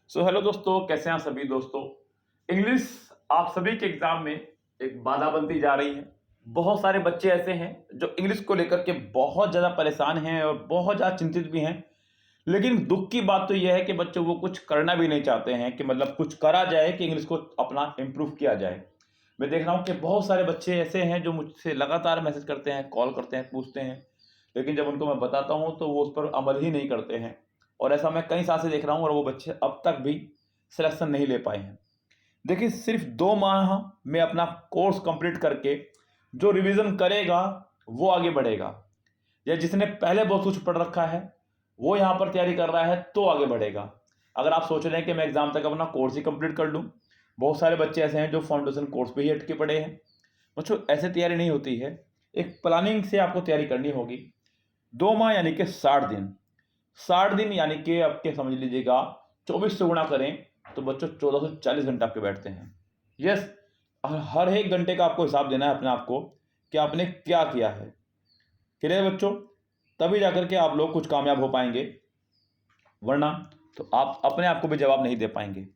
Hello दोस्तों, कैसे हैं आप सभी दोस्तों। इंग्लिश आप सभी के एग्जाम में एक बाधा बनती जा रही है। बहुत सारे बच्चे ऐसे हैं जो इंग्लिश को लेकर के बहुत ज़्यादा परेशान हैं और बहुत ज़्यादा चिंतित भी हैं। लेकिन दुख की बात तो यह है कि बच्चों वो कुछ करना भी नहीं चाहते हैं कि मतलब कुछ करा जाए कि इंग्लिश को अपना इम्प्रूव किया जाए। मैं देख रहा हूँ कि बहुत सारे बच्चे ऐसे हैं जो मुझसे लगातार मैसेज करते हैं, कॉल करते हैं, पूछते हैं, लेकिन जब उनको मैं बताता हूँ तो वो उस पर अमल ही नहीं करते हैं। और ऐसा मैं कई साल से देख रहा हूँ और वो बच्चे अब तक भी सिलेक्शन नहीं ले पाए हैं। देखिए, सिर्फ 2 माह में अपना कोर्स कंप्लीट करके जो रिवीजन करेगा वो आगे बढ़ेगा, या जिसने पहले बहुत कुछ पढ़ रखा है वो यहाँ पर तैयारी कर रहा है तो आगे बढ़ेगा। अगर आप सोच रहे हैं कि मैं एग्जाम तक अपना कोर्स ही कंप्लीट कर लूँ, बहुत सारे बच्चे ऐसे हैं जो फाउंडेशन कोर्स पे ही अटके पड़े हैं। बच्चों, ऐसे तैयारी नहीं होती है। एक प्लानिंग से आपको तैयारी करनी होगी। 2 माह यानी कि 60 दिन। 60 दिन यानी कि आपके समझ लीजिएगा 24 से गुणा करें तो बच्चों 1440 घंटे आपके बैठते हैं। यस, हर एक घंटे का आपको हिसाब देना है अपने आप को कि आपने क्या किया है। क्लियर बच्चों? तभी जाकर के आप लोग कुछ कामयाब हो पाएंगे, वरना तो आप अपने आप को भी जवाब नहीं दे पाएंगे।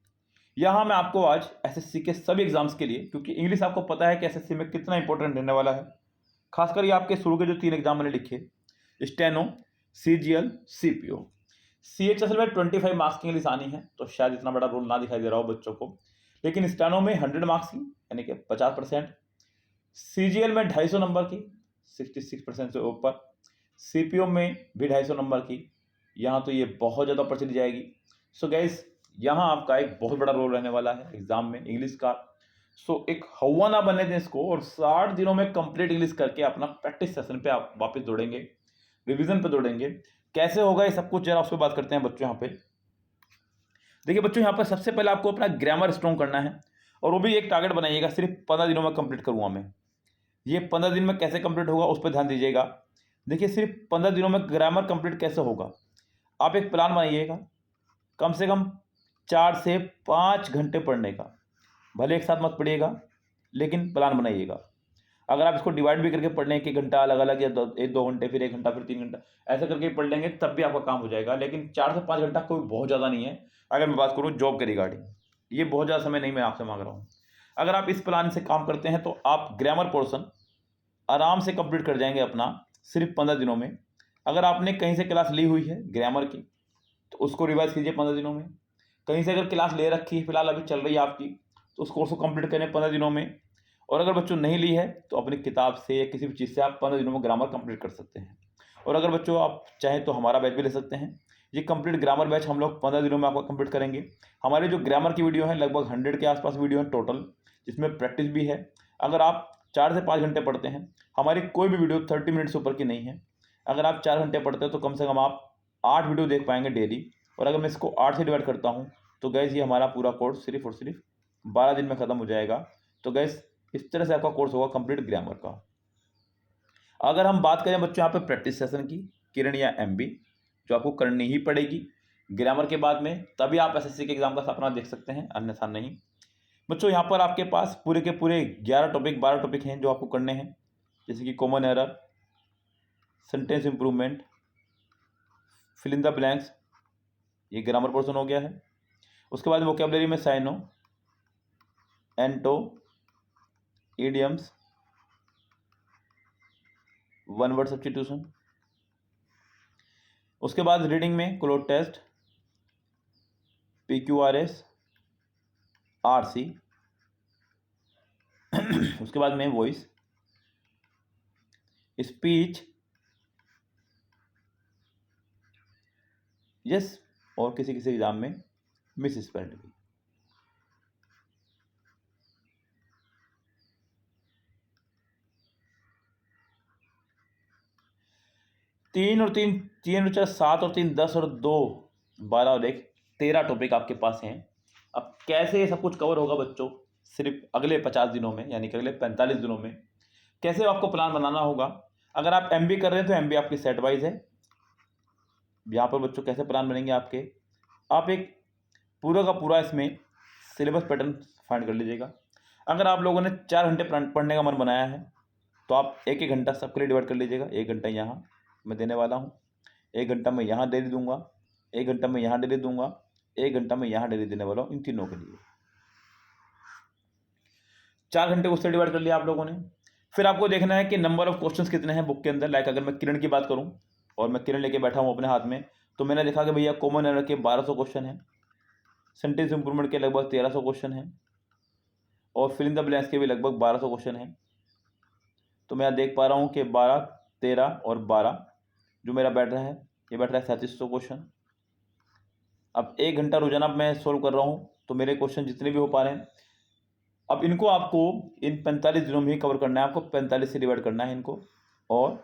यहाँ मैं आपको आज एसएससी के सभी एग्जाम्स के लिए, क्योंकि इंग्लिश आपको पता है कि एसएससी में कितना इंपॉर्टेंट रहने वाला है, खासकर ये आपके शुरू के जो 3 एग्जाम मैंने लिखे, स्टेनो, सीजीएल, सीपीओ। सीएचएसएल में 25 मार्क्स की इंग्लिश आनी है, तो शायद इतना बड़ा रोल ना दिखाई दे रहा हो बच्चों को, लेकिन स्टेनो में 100 मार्क्स की यानी कि 50%, सीजीएल में 250 नंबर की 66% से ऊपर, सीपीओ में भी 250 नंबर की, यहाँ तो ये बहुत ज़्यादा ऊपर चली जाएगी। सो गैस, यहाँ आपका एक बहुत बड़ा रोल रहने वाला है एग्जाम में इंग्लिश का। सो एक हवा ना बनने दें इसको, और 60 दिनों में कंप्लीट इंग्लिश करके अपना प्रैक्टिस सेशन पे आप वापस दौड़ेंगे, रिवीजन पे दौड़ेंगे। कैसे होगा ये सब कुछ, जरा उस पर बात करते हैं बच्चों। यहाँ पे देखिए बच्चों, यहाँ पर सबसे पहले आपको अपना ग्रामर स्ट्रॉन्ग करना है, और वो भी एक टारगेट बनाइएगा, सिर्फ 15 दिनों में कंप्लीट करूँगा मैं। ये 15 दिन में कैसे कंप्लीट होगा उस पर ध्यान दीजिएगा। देखिए, सिर्फ 15 दिनों में ग्रामर कंप्लीट कैसे होगा, आप एक प्लान बनाइएगा, कम से कम 4 से 5 घंटे पढ़ने का। भले एक साथ मत पढ़िएगा, लेकिन प्लान बनाइएगा। अगर आप इसको डिवाइड भी करके पढ़ लें, 1 घंटा अलग अलग, या 1-2 घंटे, फिर 1 घंटा, फिर 3 घंटा, ऐसा करके पढ़ लेंगे तब भी आपका काम हो जाएगा। लेकिन 4 से 5 घंटा कोई बहुत ज़्यादा नहीं है। अगर मैं बात करूँ जॉब के रिगार्डिंग, ये बहुत ज़्यादा समय नहीं मैं आपसे मांग रहा हूँ। अगर आप इस प्लान से काम करते हैं तो आप ग्रामर पोर्सन आराम से कंप्लीट कर जाएंगे अपना, सिर्फ 15 दिनों में। अगर आपने कहीं से क्लास ली हुई है ग्रामर की, तो उसको रिवाइज कीजिए 15 दिनों में। कहीं से अगर क्लास ले रखी है, फिलहाल अभी चल रही है आपकी, तो उस कोर्स को कंप्लीट करें 15 दिनों में। और अगर बच्चों नहीं ली है तो अपनी किताब से या किसी भी चीज़ से आप 15 दिनों में ग्रामर कंप्लीट कर सकते हैं। और अगर बच्चों आप चाहें तो हमारा बैच भी ले सकते हैं। ये कंप्लीट ग्रामर बैच हम लोग 15 दिनों में आपका कंप्लीट करेंगे। हमारे जो ग्रामर की वीडियो है, लगभग 100 के आसपास वीडियो है टोटल, जिसमें प्रैक्टिस भी है। अगर आप 4 से 5 घंटे पढ़ते हैं, हमारी कोई भी वीडियो 30 मिनट से ऊपर की नहीं है। अगर आप 4 घंटे पढ़ते हैं तो कम से कम आप 8 वीडियो देख पाएंगे डेली। और अगर मैं इसको 8 से डिवाइड करता हूँ तो गैस ये हमारा पूरा कोर्स सिर्फ और सिर्फ 12 दिन में ख़त्म हो जाएगा। तो गैस, इस तरह से आपका कोर्स होगा कंप्लीट ग्रामर का। अगर हम बात करें बच्चों यहाँ पे प्रैक्टिस सेशन की, किरण या एमबी, जो आपको करनी ही पड़ेगी ग्रामर के बाद में, तभी आप एसएससी के एग्जाम का सपना देख सकते हैं, अन्यथा नहीं। बच्चों, यहाँ पर आपके पास पूरे के पूरे 11 टॉपिक 12 टॉपिक हैं जो आपको करने हैं, जैसे कि common error, sentence improvement, fill in the blanks, ये ग्रामर पोर्शन हो गया है। उसके बाद वोकेबलरी में साइनो, एंटो, इडियम्स, वन वर्ड सब्स्टिट्यूशन। उसके बाद रीडिंग में क्लोज टेस्ट, PQRS, RC। उसके बाद में वॉइस, स्पीच, यस, और किसी किसी एग्जाम में मिस स्पेल्ड भी। तीन और तीन, 3 और 4 7 और 3 10 और 2 12 और 1 13 टॉपिक आपके पास हैं। अब कैसे ये सब कुछ कवर होगा बच्चों, सिर्फ अगले 50 दिनों में, यानी कि अगले 45 दिनों में कैसे आपको प्लान बनाना होगा। अगर आप MB कर रहे हैं तो MB आपकी सेट वाइज है। यहाँ पर बच्चों कैसे प्लान बनेंगे आपके, आप एक पूरा का पूरा इसमें सिलेबस पैटर्न फाइंड कर लीजिएगा। अगर आप लोगों ने 4 घंटे पढ़ने का मन बनाया है तो आप 1-1 घंटा सबके लिए डिवाइड कर लीजिएगा। 1 घंटा यहाँ मैं देने वाला हूँ, 1 घंटा मैं यहाँ डेली दूंगा, 1 घंटा मैं यहाँ डेली दूंगा, 1 घंटा मैं यहाँ डेली देने वाला हूँ इन तीनों के लिए। 4 घंटे उससे डिवाइड कर लिया आप लोगों ने। फिर आपको देखना है कि नंबर ऑफ क्वेश्चंस कितने हैं बुक के अंदर। लाइक अगर मैं किरण की बात करूँ और मैं किरण लेके बैठा हूँ अपने हाथ में, तो मैंने देखा कि भैया कॉमन एरर के 1200 क्वेश्चन हैं, सेंटेंस इंप्रूवमेंट के लगभग 1300 क्वेश्चन हैं, और फिल इन द ब्लैंक्स के भी लगभग 1200 क्वेश्चन हैं। तो मैं यहाँ देख पा रहा हूँ कि 12, 13 और 12 जो मेरा बैठ रहा है, ये बैठ रहा है 3700 क्वेश्चन। अब 1 घंटा रोजाना मैं सोल्व कर रहा हूँ, तो मेरे क्वेश्चन जितने भी हो पा रहे हैं, अब इनको आपको इन 45 दिनों में ही कवर करना है। आपको 45 से डिवाइड करना है इनको, और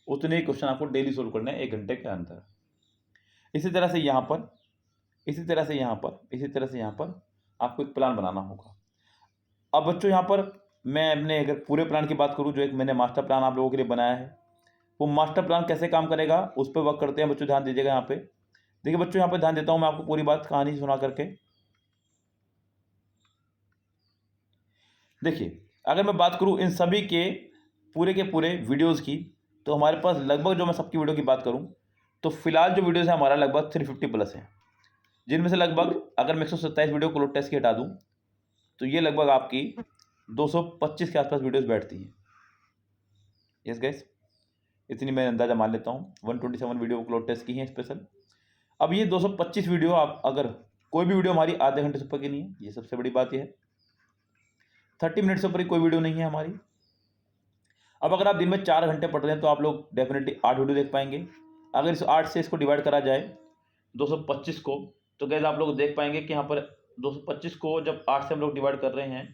उतने ही क्वेश्चन आपको डेली सोल्व करने हैं 1 घंटे के अंदर। इसी तरह से यहाँ पर, इसी तरह से यहाँ पर, इसी तरह से यहाँ पर आपको एक प्लान बनाना होगा। अब बच्चों यहाँ पर मैं अपने अगर पूरे प्लान की बात करूँ, जो एक मैंने मास्टर प्लान आप लोगों के लिए बनाया है, वो मास्टर प्लान कैसे काम करेगा उस पर वर्क करते हैं बच्चों। ध्यान दीजिएगा यहाँ पे। देखिए बच्चों, यहाँ पे ध्यान देता हूँ मैं आपको पूरी बात कहानी सुना करके। देखिए, अगर मैं बात करूँ इन सभी के पूरे वीडियोज़ की, तो हमारे पास लगभग, जो मैं सबकी वीडियो की बात करूँ, तो फिलहाल जो वीडियोज़ है हमारा लगभग 350 प्लस है, जिनमें से लगभग अगर मैं 127 वीडियो क्लोड टेस्ट की हटा दूँ, तो ये लगभग आपकी 225 के आसपास वीडियोज़ बैठती हैं। यस गाइस, इतनी मैं अंदाज़ा मान लेता हूँ। 127 वीडियो क्लोड टेस्ट की हैं स्पेशल। अब ये 225 वीडियो, आप अगर कोई भी वीडियो हमारी आधे घंटे से ऊपर की नहीं है, ये सबसे बड़ी बात यह है। 30 मिनट से ऊपर कोई वीडियो नहीं है हमारी। अब अगर आप दिन में 4 घंटे पढ़ रहे हैं, तो आप लोग डेफिनेटली 8 वीडियो देख पाएंगे। अगर इस 8 से इसको डिवाइड करा जाए 225 को, तो गैस आप लोग देख पाएंगे कि यहाँ पर 225 को जब 8 से हम लोग डिवाइड कर रहे हैं,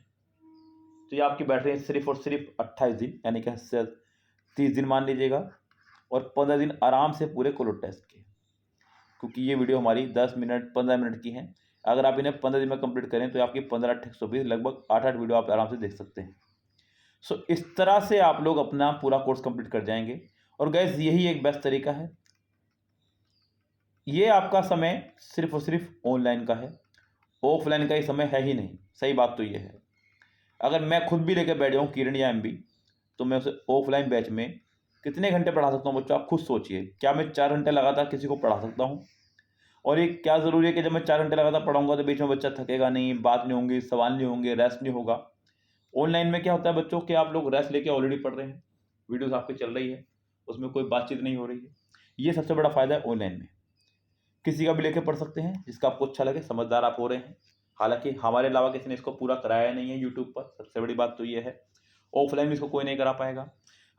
तो ये आपकी बैठ रही है सिर्फ और सिर्फ 28 दिन, यानी कि 30 दिन मान लीजिएगा, और 15 दिन आराम से पूरे क्लोड टेस्ट के, क्योंकि ये वीडियो हमारी 10 मिनट 15 मिनट की हैं। अगर आप इन्हें 15 दिन में कंप्लीट करें, तो आपकी 15-8-120 लगभग 8 वीडियो आप आराम से देख सकते हैं। सो इस तरह से आप लोग अपना पूरा कोर्स कंप्लीट कर जाएंगे। और गैस, यही एक बेस्ट तरीका है। ये आपका समय सिर्फ और सिर्फ ऑनलाइन का है, ऑफलाइन का ही समय है ही नहीं। सही बात तो ये है। अगर मैं खुद भी लेकर बैठ जाऊँ किरण या MB, तो मैं उसे ऑफलाइन बैच में कितने घंटे पढ़ा सकता हूँ बच्चों, आप खुद सोचिए। क्या मैं 4 घंटे लगातार किसी को पढ़ा सकता हूँ? और ये क्या ज़रूरी है कि जब मैं 4 घंटे लगातार पढ़ाऊंगा तो बीच में बच्चा थकेगा नहीं, बात नहीं होंगी, सवाल नहीं होंगे, रेस्ट नहीं होगा। ऑनलाइन में क्या होता है बच्चों कि आप लोग रेस्ट लेके ऑलरेडी पढ़ रहे हैं, वीडियोस आपकी चल रही है, उसमें कोई बातचीत नहीं हो रही है। ये सबसे बड़ा फ़ायदा है ऑनलाइन में। किसी का भी लेके पढ़ सकते हैं जिसका आपको अच्छा लगे, समझदार आप हो रहे हैं। हालांकि हमारे अलावा किसी ने इसको पूरा कराया नहीं है यूट्यूब पर, सबसे बड़ी बात तो ये है। ऑफलाइन में इसको कोई नहीं करा पाएगा।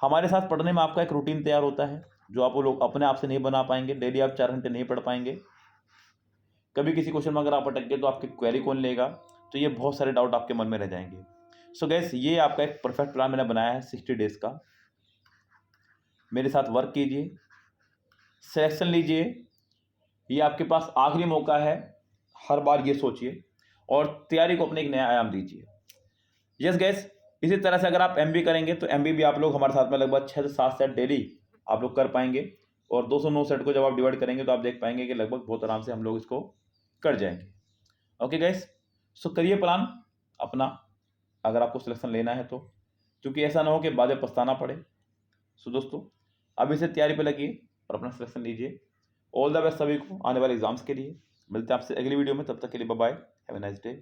हमारे साथ पढ़ने में आपका एक रूटीन तैयार होता है, जो आप लोग अपने आप से नहीं बना पाएंगे। डेली आप 4 घंटे नहीं पढ़ पाएंगे। कभी किसी क्वेश्चन में अगर आप अटक गए, तो आपकी क्वेरी कौन लेगा? तो ये बहुत सारे डाउट आपके मन में रह जाएंगे। सो गैस, ये आपका एक परफेक्ट प्लान मैंने बनाया है 60 डेज का। मेरे साथ वर्क कीजिए, सिलेक्शन लीजिए। ये आपके पास आखिरी मौका है, हर बार ये सोचिए और तैयारी को अपने एक नया आयाम दीजिए। यस गैस, इसी तरह से अगर आप MB करेंगे, तो MB भी आप लोग हमारे साथ में लगभग 6 से 7 सेट डेली आप लोग कर पाएंगे। और 209 सेट को जब आप डिवाइड करेंगे, तो आप देख पाएंगे कि लगभग बहुत आराम से हम लोग इसको कर जाएंगे। ओके गैस, सो करिए प्लान अपना, अगर आपको सिलेक्शन लेना है तो, क्योंकि ऐसा ना हो कि बाद में पछताना पड़े। सो दोस्तों, अभी से तैयारी पे लगिए और अपना सिलेक्शन लीजिए। ऑल द बेस्ट सभी को आने वाले एग्जाम्स के लिए। मिलते हैं आपसे अगली वीडियो में, तब तक के लिए bye bye, have a nice day.